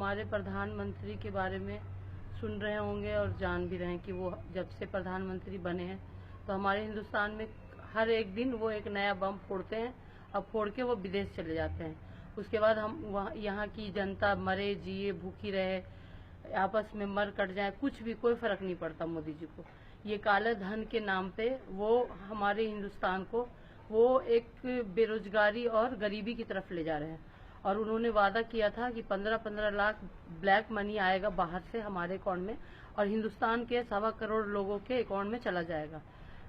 हमारे प्रधानमंत्री के बारे में सुन रहे होंगे और जान भी रहे हैं कि वो जब से प्रधानमंत्री बने हैं तो हमारे हिंदुस्तान में हर एक दिन वो एक नया बम फोड़ते हैं और फोड़ के वो विदेश चले जाते हैं। उसके बाद हम वहाँ यहाँ की जनता मरे जिए भूखी रहे आपस में मर कट जाए कुछ भी कोई फर्क नहीं पड़ता मोदी जी को। ये काले धन के नाम पे वो हमारे हिंदुस्तान को वो एक बेरोजगारी और गरीबी की तरफ ले जा रहे हैं। और उन्होंने वादा किया था कि 15-15 लाख ब्लैक मनी आएगा बाहर से हमारे अकाउंट में और हिंदुस्तान के 1.25 करोड़ लोगों के अकाउंट में चला जाएगा,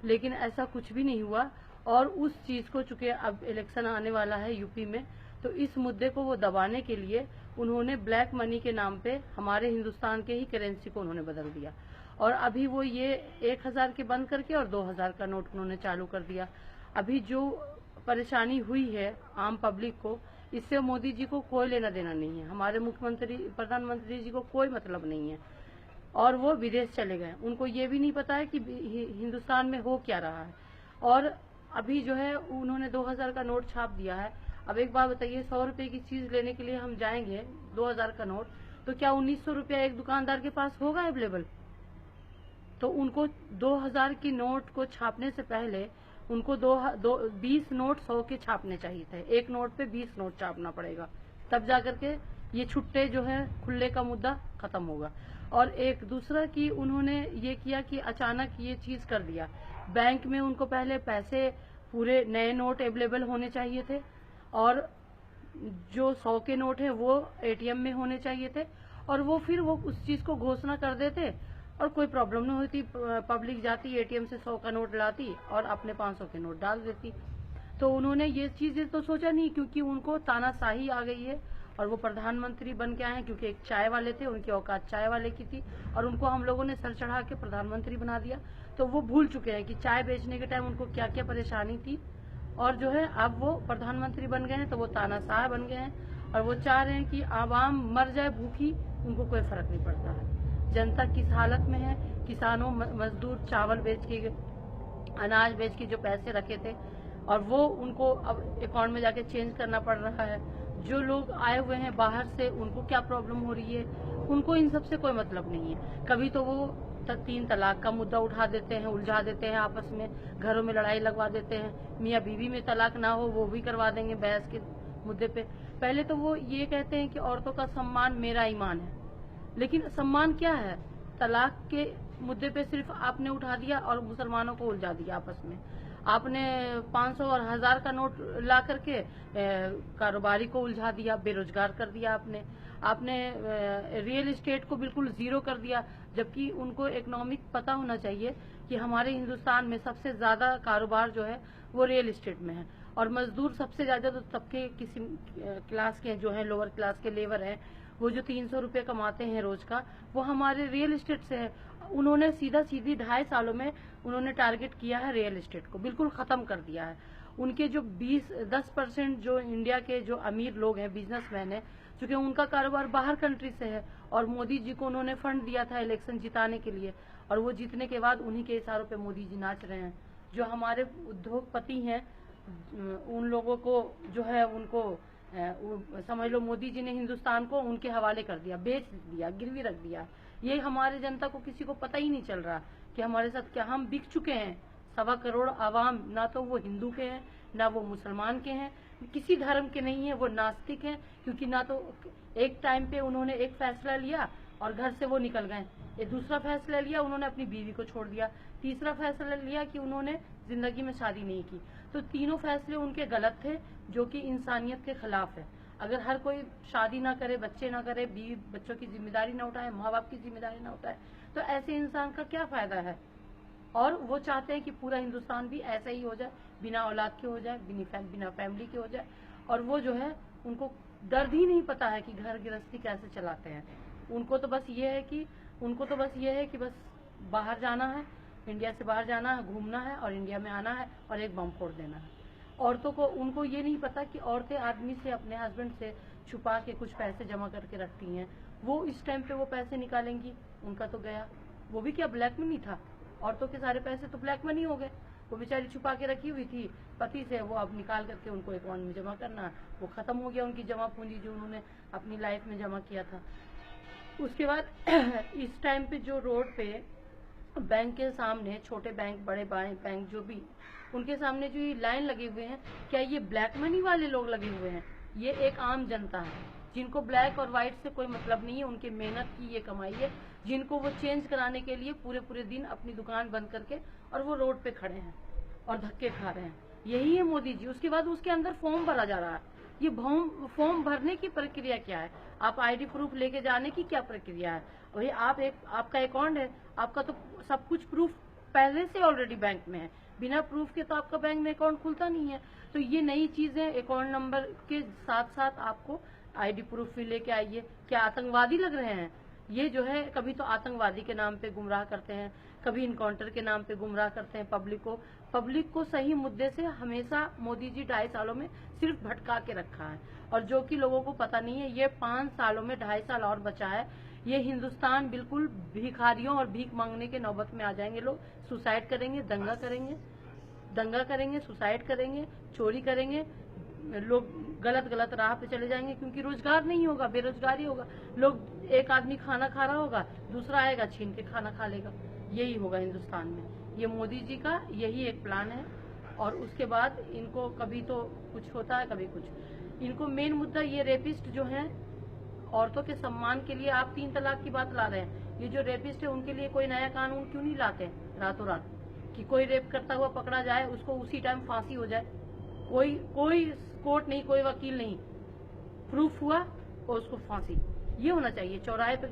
लेकिन ऐसा कुछ भी नहीं हुआ। और उस चीज को चूंकि अब इलेक्शन आने वाला है यूपी में, तो इस मुद्दे को वो दबाने के लिए उन्होंने ब्लैक मनी के नाम पे हमारे हिंदुस्तान के ही करेंसी को उन्होंने बदल दिया। और अभी वो ये 1000 के बंद करके और 2000 का नोट उन्होंने चालू कर दिया। अभी जो परेशानी हुई है आम पब्लिक को, इससे मोदी जी को कोई लेना देना नहीं है, हमारे मुख्यमंत्री प्रधानमंत्री जी को कोई मतलब नहीं है। और वो विदेश चले गए, उनको ये भी नहीं पता है कि हिंदुस्तान में हो क्या रहा है। और अभी जो है उन्होंने 2000 का नोट छाप दिया है। अब एक बात बताइए, 100 रुपए की चीज लेने के लिए हम जाएंगे 2000 का नोट, तो क्या 1900 रुपया एक दुकानदार के पास होगा अवेलेबल? तो उनको 2000 की नोट को छापने से पहले उनको 20 नोट 100 के छापने चाहिए थे। एक नोट पे 20 नोट छापना पड़ेगा, तब जाकर के ये छुट्टे जो है खुले का मुद्दा खत्म होगा। और एक दूसरा कि उन्होंने ये किया कि अचानक ये चीज कर दिया, बैंक में उनको पहले पैसे पूरे नए नोट अवेलेबल होने चाहिए थे और जो 100 के नोट है वो एटीएम में होने चाहिए थे, और वो फिर वो उस चीज को घोषणा कर देते और कोई प्रॉब्लम नहीं होती। पब्लिक जाती एटीएम से 100 का नोट लाती और अपने 500 के नोट डाल देती। तो उन्होंने ये चीजें तो सोचा नहीं, क्योंकि उनको तानाशाही आ गई है और वो प्रधानमंत्री बन के आए हैं, क्योंकि एक चाय वाले थे, उनकी औकात चाय वाले की थी और उनको हम लोगों ने सर चढ़ा के प्रधानमंत्री बना दिया। तो वो भूल चुके हैं कि चाय बेचने के टाइम उनको क्या क्या परेशानी थी। और जो है अब वो प्रधानमंत्री बन गए हैं तो वो तानाशाह बन गए हैं और वो चाह रहे हैं कि आवाम मर जाए भूखी, उनको कोई फर्क नहीं पड़ता है। जनता किस हालत में है, किसानों मजदूर चावल बेच के अनाज बेच के जो पैसे रखे थे और वो उनको अब अकाउंट में जाके चेंज करना पड़ रहा है। जो लोग आए हुए हैं बाहर से उनको क्या प्रॉब्लम हो रही है, उनको इन सब से कोई मतलब नहीं है। कभी तो वो 3 तलाक का मुद्दा उठा देते हैं, उलझा देते हैं, आपस में घरों में लड़ाई लगवा देते हैं। मियाँ बीवी में तलाक ना हो वो भी करवा देंगे बहस के मुद्दे पे। पहले तो वो ये कहते हैं कि औरतों का सम्मान मेरा ईमान है, लेकिन सम्मान क्या है? तलाक के मुद्दे पे सिर्फ आपने उठा दिया और मुसलमानों को उलझा दिया आपस में। आपने 500 और 1000 का नोट ला करके कारोबारी को उलझा दिया, बेरोजगार कर दिया आपने रियल एस्टेट को बिल्कुल जीरो कर दिया, जबकि उनको इकोनॉमिक पता होना चाहिए कि हमारे हिंदुस्तान में सबसे ज्यादा कारोबार जो है वो रियल एस्टेट में है। और मजदूर सबसे ज्यादा तो तबके किसी क्लास के जो है, लोअर क्लास के लेबर हैं, वो जो 300 रुपये कमाते हैं रोज का, वो हमारे रियल एस्टेट से है। उन्होंने सीधा सीधी 2.5 सालों में उन्होंने टारगेट किया है रियल एस्टेट को, बिल्कुल खत्म कर दिया है। उनके जो 10% जो इंडिया के जो अमीर लोग हैं, बिजनेसमैन हैं, चूंकि उनका कारोबार बाहर कंट्री से है और मोदी जी को उन्होंने फंड दिया था इलेक्शन जिताने के लिए, और वो जीतने के बाद उन्हीं के इशारों पे मोदी जी नाच रहे हैं। जो हमारे उद्योगपति हैं उन लोगों को जो है उनको समझ लो मोदी जी ने हिंदुस्तान को उनके हवाले कर दिया, बेच दिया, गिरवी रख दिया। ये हमारे जनता को किसी को पता ही नहीं चल रहा कि हमारे साथ क्या, हम बिक चुके हैं। 1.25 करोड़ आवाम, ना तो वो हिंदू के हैं ना वो मुसलमान के हैं, किसी धर्म के नहीं है, वो नास्तिक हैं। क्योंकि ना तो एक टाइम पे उन्होंने एक फैसला लिया और घर से वो निकल गए, एक दूसरा फैसला लिया उन्होंने अपनी बीवी को छोड़ दिया, तीसरा फैसला लिया कि उन्होंने जिंदगी में शादी नहीं की। तो तीनों फैसले उनके गलत थे, जो कि इंसानियत के खिलाफ है। अगर हर कोई शादी ना करे, बच्चे ना करे, बीवी बच्चों की जिम्मेदारी ना उठाए, माँ बाप की जिम्मेदारी ना उठाए, तो ऐसे इंसान का क्या फायदा है? और वो चाहते हैं कि पूरा हिंदुस्तान भी ऐसा ही हो जाए, बिना औलाद के हो जाए, बिना फैमिली के हो जाए। और वो जो है उनको दर्द ही नहीं पता है कि घर गृहस्थी कैसे चलाते हैं। उनको तो बस ये है कि बस बाहर जाना है, इंडिया से बाहर जाना है, घूमना है और इंडिया में आना है और एक बम फोड़ देना है। औरतों को, उनको ये नहीं पता कि औरतें आदमी से, अपने हस्बैंड से छुपा के कुछ पैसे जमा करके रखती हैं, वो इस टाइम पे वो पैसे निकालेंगी, उनका तो गया। वो भी क्या ब्लैक मनी था? औरतों के सारे पैसे तो ब्लैक मनी हो गए। वो बेचारी छुपा के रखी हुई थी पति से, वो अब निकाल करके उनको अकाउंट में जमा करना, वो खत्म हो गया उनकी जमा पूंजी जो उन्होंने अपनी लाइफ में जमा किया था। उसके बाद इस टाइम पे जो रोड पे बैंक के सामने छोटे बैंक बड़े बैंक जो भी, उनके सामने जो ये लाइन लगे हुए हैं, क्या ये ब्लैक मनी वाले लोग लगे हुए हैं? ये एक आम जनता है जिनको ब्लैक और व्हाइट से कोई मतलब नहीं है, उनके मेहनत की ये कमाई है, जिनको वो चेंज कराने के लिए पूरे पूरे दिन अपनी दुकान बंद करके और वो रोड पे खड़े हैं और धक्के खा रहे हैं। यही है मोदी जी। उसके बाद उसके अंदर फॉर्म भरा जा रहा है। ये फॉर्म भरने की प्रक्रिया क्या है? आप आईडी प्रूफ लेके जाने की क्या प्रक्रिया है? वही आपका अकाउंट है, आपका तो सब कुछ प्रूफ पहले से ऑलरेडी बैंक में है, बिना प्रूफ के तो आपका बैंक में अकाउंट खुलता नहीं है। तो ये नई चीजें, अकाउंट नंबर के साथ साथ आपको आईडी प्रूफ भी लेके आइए। क्या आतंकवादी लग रहे हैं? ये जो है कभी तो आतंकवादी के नाम पे गुमराह करते हैं, कभी इनकाउंटर के नाम पे गुमराह करते हैं पब्लिक को सही मुद्दे से हमेशा मोदी जी 2.5 सालों में सिर्फ भटका के रखा है। और जो कि लोगों को पता नहीं है, ये 5 सालों में 2.5 साल और बचा है। ये हिंदुस्तान बिल्कुल भिखारियों और भीख मांगने के नौबत में आ जाएंगे। लोग सुसाइड करेंगे, दंगा करेंगे, सुसाइड करेंगे, चोरी करेंगे, लोग गलत राह पे चले जाएंगे क्योंकि रोजगार नहीं होगा, बेरोजगारी होगा। लोग, एक आदमी खाना खा रहा होगा, दूसरा आएगा छीन के खाना खा लेगा। यही होगा हिंदुस्तान में। ये मोदी जी का यही एक प्लान है। और उसके बाद इनको कभी तो कुछ होता है, कभी कुछ। इनको मेन मुद्दा ये रेपिस्ट जो हैं, औरतों के सम्मान के लिए आप 3 तलाक की बात ला रहे हैं। ये जो रेपिस्ट है उनके लिए कोई नया कानून क्यों नहीं लाते रातों रात कि कोई रेप करता हुआ पकड़ा जाए, उसको उसी टाइम फांसी हो जाए? कोई कोर्ट नहीं, कोई वकील नहीं, प्रूफ हुआ और उसको फांसी। ये होना चाहिए चौराहे पे,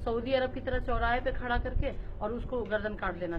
सऊदी अरब की तरह चौराहे पे खड़ा करके और उसको गर्दन काट देना चाहिए।